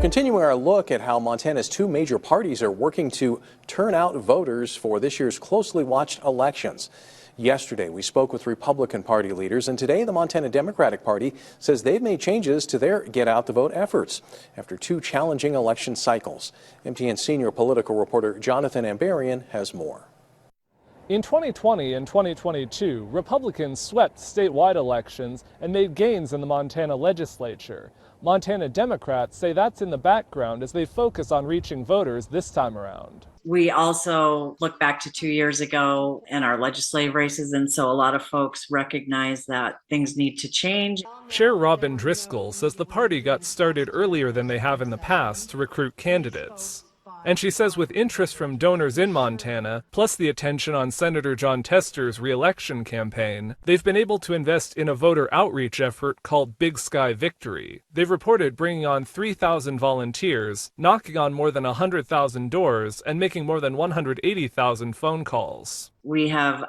continuing our look at how Montana's two major parties are working to turn out voters for this year's closely watched elections. Yesterday, we spoke with Republican Party leaders, and today the Montana Democratic Party says they've made changes to their Get Out the Vote efforts after two challenging election cycles. MTN senior political reporter Jonathan Ambarian has more. In 2020 and 2022, Republicans swept statewide elections and made gains in the Montana legislature. Montana Democrats say that's in the background as they focus on reaching voters this time around. We also look back to 2 years ago in our legislative races, and so a lot of folks recognize that things need to change. Chair Robin Driscoll says the party got started earlier than they have in the past to recruit candidates. And she says with interest from donors in Montana, plus the attention on Senator Jon Tester's re-election campaign, they've been able to invest in a voter outreach effort called Big Sky Victory. They've reported bringing on 3,000 volunteers, knocking on more than 100,000 doors, and making more than 180,000 phone calls. We have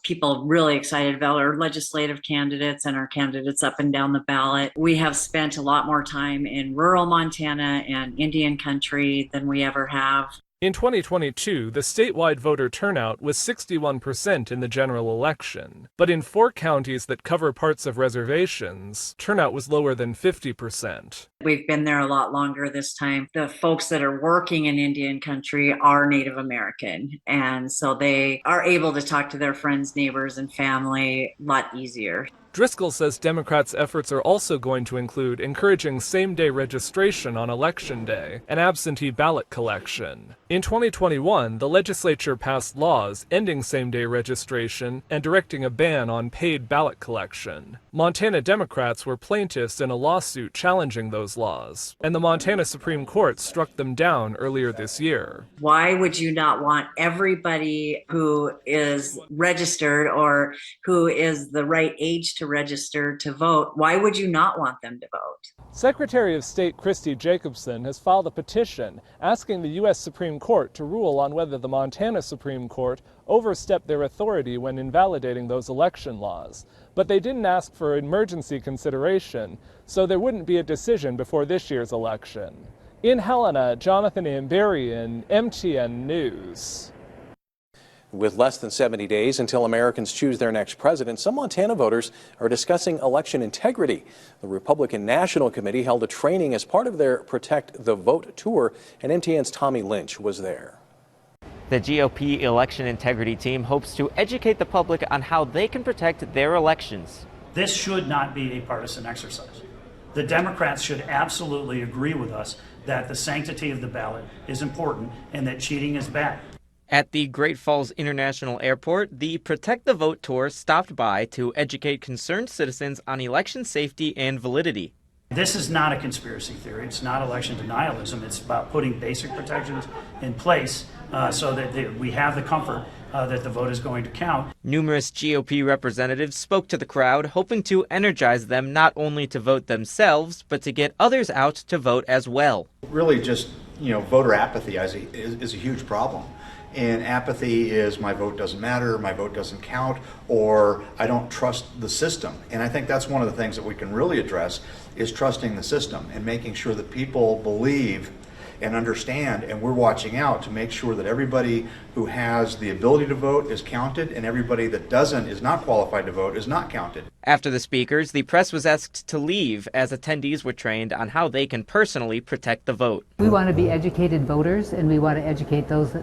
people really excited about our legislative candidates and our candidates up and down the ballot. We have spent a lot more time in rural Montana and Indian country than we ever have. In 2022, the statewide voter turnout was 61% in the general election. But in 4 counties that cover parts of reservations, turnout was lower than 50%. We've been there a lot longer this time. The folks that are working in Indian country are Native American, and so they are able to talk to their friends, neighbors, and family a lot easier. Driscoll says Democrats' efforts are also going to include encouraging same-day registration on Election Day and absentee ballot collection. In 2021, the legislature passed laws ending same-day registration and directing a ban on paid ballot collection. Montana Democrats were plaintiffs in a lawsuit challenging those laws, and the Montana Supreme Court struck them down earlier this year. Why would you not want everybody who is registered or who is the right age to register to vote? Why would you not want them to vote? Secretary of State Christy Jacobson has filed a petition asking the U.S. Supreme Court to rule on whether the Montana Supreme Court overstepped their authority when invalidating those election laws. But they didn't ask for emergency consideration, so there wouldn't be a decision before this year's election. In Helena, Jonathan Ambarian, MTN News. With less than 70 days until Americans choose their next president, some Montana voters are discussing election integrity. The Republican National Committee held a training as part of their Protect the Vote tour, and MTN's Tommy Lynch was there. The GOP election integrity team hopes to educate the public on how they can protect their elections. This should not be a partisan exercise. The Democrats should absolutely agree with us that the sanctity of the ballot is important and that cheating is bad. At the Great Falls International Airport, the Protect the Vote tour stopped by to educate concerned citizens on election safety and validity. This is not a conspiracy theory. It's not election denialism. It's about putting basic protections in place so that we have the comfort that the vote is going to count. Numerous GOP representatives spoke to the crowd, hoping to energize them not only to vote themselves, but to get others out to vote as well. Really just, voter apathy is a huge problem. And apathy is my vote doesn't matter, my vote doesn't count, or I don't trust the system. And I think that's one of the things that we can really address is trusting the system and making sure that people believe and understand, and we're watching out to make sure that everybody who has the ability to vote is counted and everybody that doesn't, is not qualified to vote, is not counted. After the speakers, the press was asked to leave as attendees were trained on how they can personally protect the vote. We want to be educated voters, and we want to educate those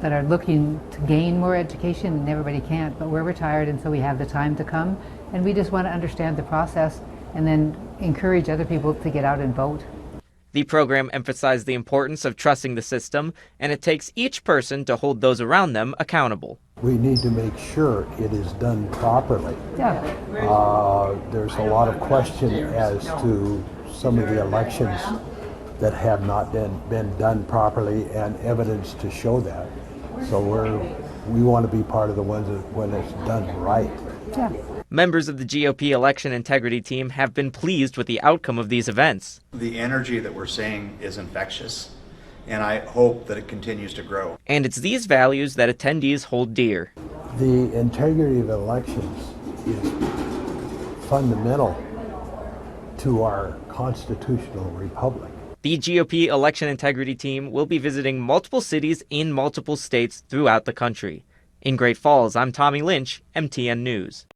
that are looking to gain more education, and everybody can't, but we're retired and so we have the time to come, and we just want to understand the process and then encourage other people to get out and vote. The program emphasized the importance of trusting the system, and it takes each person to hold those around them accountable. We need to make sure it is done properly. Yeah. There's a lot of question as to some of the elections that have not been done properly and evidence to show that. So we want to be part of the ones that when it's done right. Yeah. Members of the GOP election integrity team have been pleased with the outcome of these events. The energy that we're seeing is infectious, and I hope that it continues to grow. And it's these values that attendees hold dear. The integrity of elections is fundamental to our constitutional republic. The GOP election integrity team will be visiting multiple cities in multiple states throughout the country. In Great Falls, I'm Tommy Lynch, MTN News.